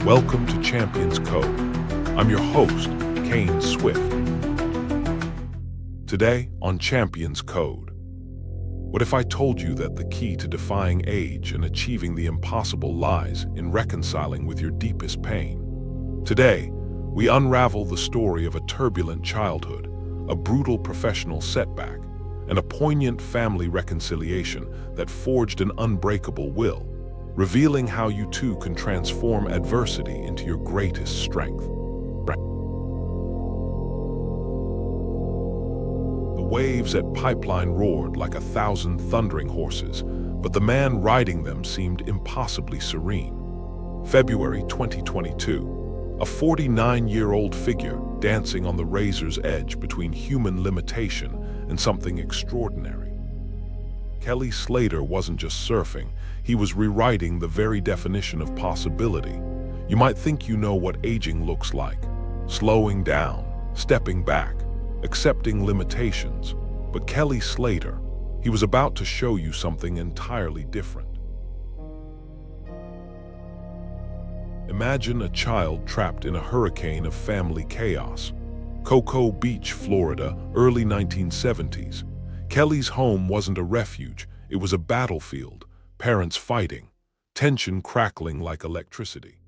Welcome to Champions Code. I'm your host, Kane Swift. Today on Champions Code, what if I told you that the key to defying age and achieving the impossible lies in reconciling with your deepest pain? Today, we unravel the story of a turbulent childhood, a brutal professional setback, and a poignant family reconciliation that forged an unbreakable will, revealing how you too can transform adversity into your greatest strength. The waves at Pipeline roared like 1,000 thundering horses, but the man riding them seemed impossibly serene. February 2022, a 49-year-old figure dancing on the razor's edge between human limitation and something extraordinary. Kelly Slater wasn't just surfing, he was rewriting the very definition of possibility. You might think you know what aging looks like: slowing down, stepping back, accepting limitations. But Kelly Slater, he was about to show you something entirely different. Imagine a child trapped in a hurricane of family chaos. Cocoa Beach, Florida, early 1970s. Kelly's home wasn't a refuge, it was a battlefield, parents fighting, tension crackling like electricity.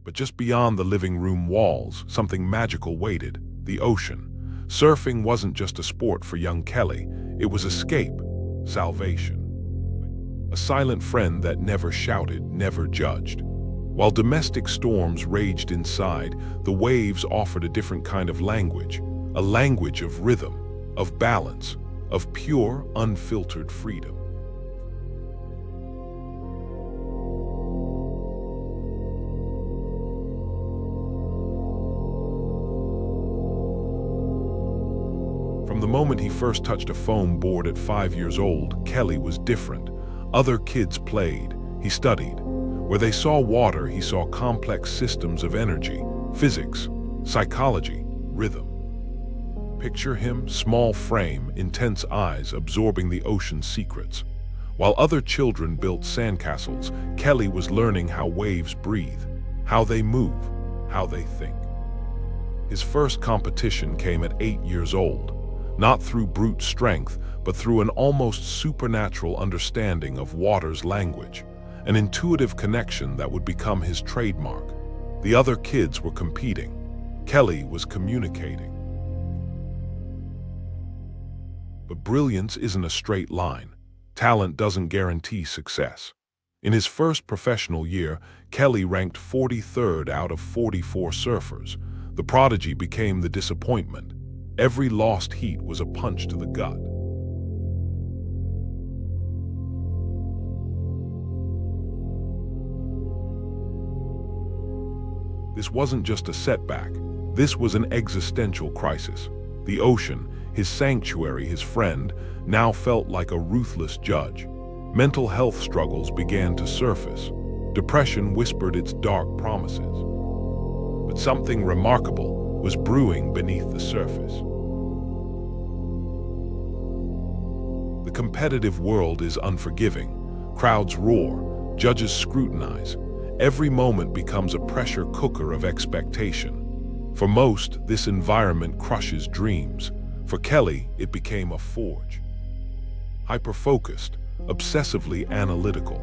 But just beyond the living room walls, something magical waited: the ocean. Surfing wasn't just a sport for young Kelly, it was escape, salvation. A silent friend that never shouted, never judged. While domestic storms raged inside, the waves offered a different kind of language, a language of rhythm, of balance, of pure, unfiltered freedom. From the moment he first touched a foam board at 5 years old, Kelly was different. Other kids played, he studied. Where they saw water, he saw complex systems of energy, physics, psychology, rhythm. Picture him, small frame, intense eyes, absorbing the ocean's secrets. While other children built sandcastles, Kelly was learning how waves breathe, how they move, how they think. His first competition came at 8 years old, not through brute strength, but through an almost supernatural understanding of water's language, an intuitive connection that would become his trademark. The other kids were competing. Kelly was communicating. But brilliance isn't a straight line. Talent doesn't guarantee success. In his first professional year, Kelly ranked 43rd out of 44 surfers. The prodigy became the disappointment. Every lost heat was a punch to the gut. This wasn't just a setback. This was an existential crisis. The ocean, his sanctuary, his friend, now felt like a ruthless judge. Mental health struggles began to surface. Depression whispered its dark promises. But something remarkable was brewing beneath the surface. The competitive world is unforgiving. Crowds roar, judges scrutinize. Every moment becomes a pressure cooker of expectation. For most, this environment crushes dreams. For Kelly, it became a forge. Hyper-focused, obsessively analytical,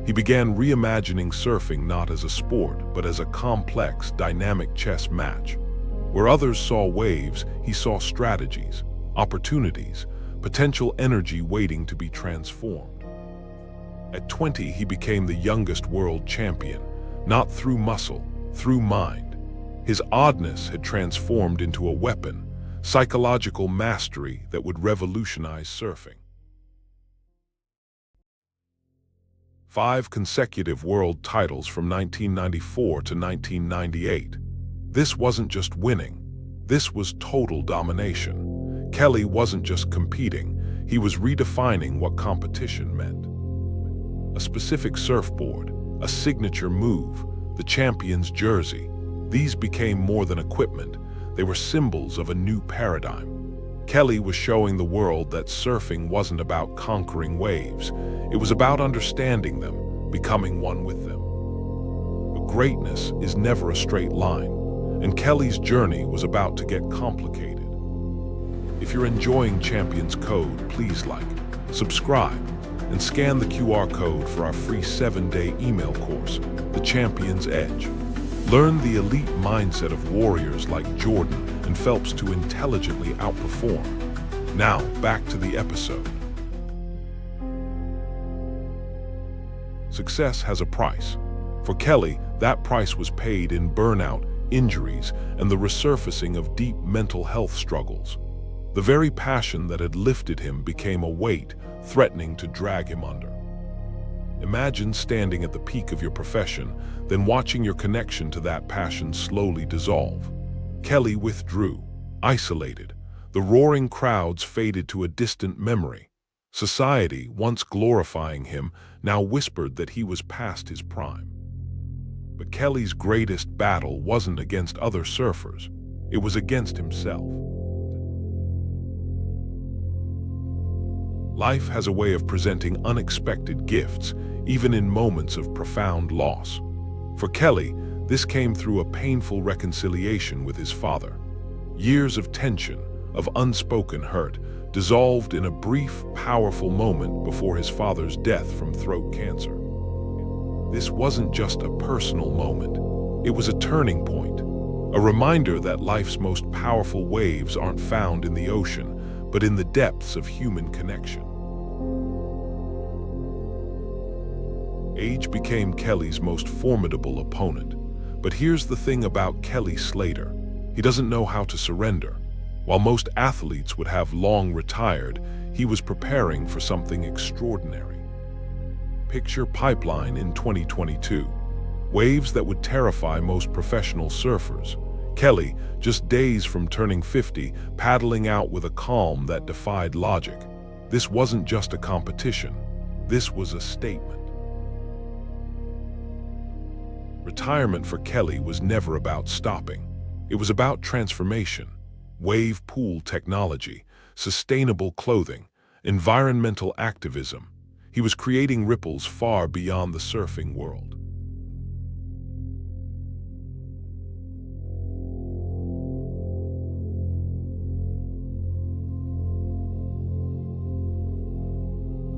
he began reimagining surfing not as a sport, but as a complex, dynamic chess match. Where others saw waves, he saw strategies, opportunities, potential energy waiting to be transformed. At 20, he became the youngest world champion, not through muscle, through mind. His oddness had transformed into a weapon, psychological mastery that would revolutionize surfing. 5 consecutive world titles from 1994 to 1998. This wasn't just winning, this was total domination. Kelly wasn't just competing, he was redefining what competition meant. A specific surfboard, a signature move, the champion's jersey. These became more than equipment, they were symbols of a new paradigm. Kelly was showing the world that surfing wasn't about conquering waves, it was about understanding them, becoming one with them. But greatness is never a straight line, and Kelly's journey was about to get complicated. If you're enjoying Champions Code, please like, subscribe, and scan the QR code for our free 7-day email course, The Champion's Edge. Learn the elite mindset of warriors like Jordan and Phelps to intelligently outperform. Now, back to the episode. Success has a price. For Kelly, that price was paid in burnout, injuries, and the resurfacing of deep mental health struggles. The very passion that had lifted him became a weight, threatening to drag him under. Imagine standing at the peak of your profession, then watching your connection to that passion slowly dissolve. Kelly withdrew, isolated. The roaring crowds faded to a distant memory. Society, once glorifying him, now whispered that he was past his prime. But Kelly's greatest battle wasn't against other surfers. It was against himself. Life has a way of presenting unexpected gifts, even in moments of profound loss. For Kelly, this came through a painful reconciliation with his father. Years of tension, of unspoken hurt, dissolved in a brief, powerful moment before his father's death from throat cancer. This wasn't just a personal moment. It was a turning point, a reminder that life's most powerful waves aren't found in the ocean, but in the depths of human connection. Age became Kelly's most formidable opponent. But here's the thing about Kelly Slater. He doesn't know how to surrender. While most athletes would have long retired, he was preparing for something extraordinary. Picture Pipeline in 2022. Waves that would terrify most professional surfers. Kelly, just days from turning 50, paddling out with a calm that defied logic. This wasn't just a competition. This was a statement. Retirement for Kelly was never about stopping. It was about transformation. Wave pool technology, sustainable clothing, environmental activism. He was creating ripples far beyond the surfing world.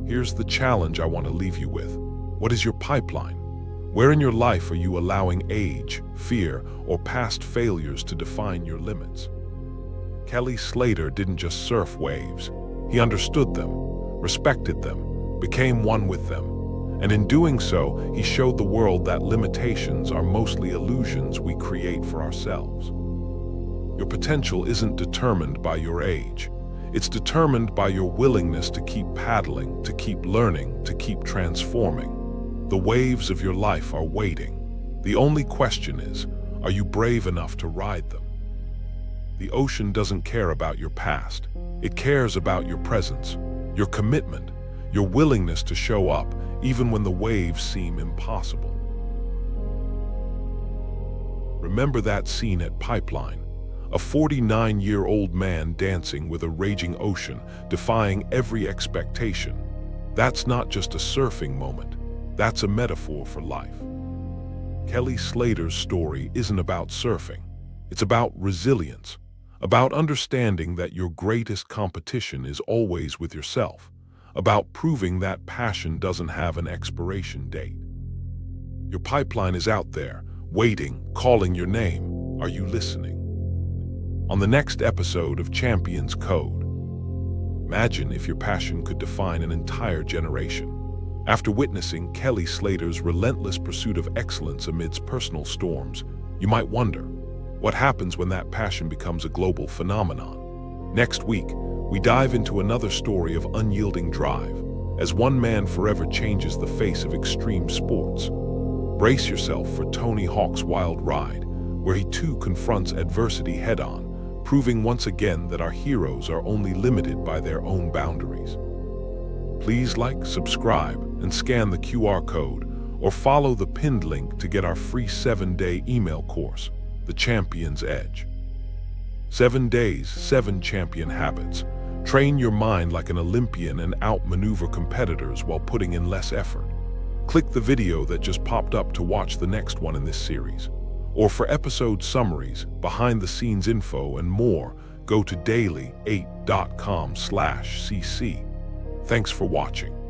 Here's the challenge I want to leave you with. What is your pipeline? Where in your life are you allowing age, fear, or past failures to define your limits? Kelly Slater didn't just surf waves. He understood them, respected them, became one with them. And in doing so, he showed the world that limitations are mostly illusions we create for ourselves. Your potential isn't determined by your age. It's determined by your willingness to keep paddling, to keep learning, to keep transforming. The waves of your life are waiting. The only question is, are you brave enough to ride them? The ocean doesn't care about your past. It cares about your presence, your commitment, your willingness to show up even when the waves seem impossible. Remember that scene at Pipeline, a 49-year-old man dancing with a raging ocean, defying every expectation. That's not just a surfing moment. That's a metaphor for life. Kelly Slater's story isn't about surfing. It's about resilience, about understanding that your greatest competition is always with yourself, about proving that passion doesn't have an expiration date. Your pipeline is out there, waiting, calling your name. Are you listening? On the next episode of Champions Code, imagine if your passion could define an entire generation. After witnessing Kelly Slater's relentless pursuit of excellence amidst personal storms, you might wonder, what happens when that passion becomes a global phenomenon? Next week, we dive into another story of unyielding drive, as one man forever changes the face of extreme sports. Brace yourself for Tony Hawk's Wild Ride, where he too confronts adversity head-on, proving once again that our heroes are only limited by their own boundaries. Please like, subscribe, and scan the QR code, or follow the pinned link to get our free 7-day email course, The Champion's Edge. 7 days, 7 champion habits. Train your mind like an Olympian and outmaneuver competitors while putting in less effort. Click the video that just popped up to watch the next one in this series. Or for episode summaries, behind-the-scenes info, and more, go to daily8.com/cc. Thanks for watching.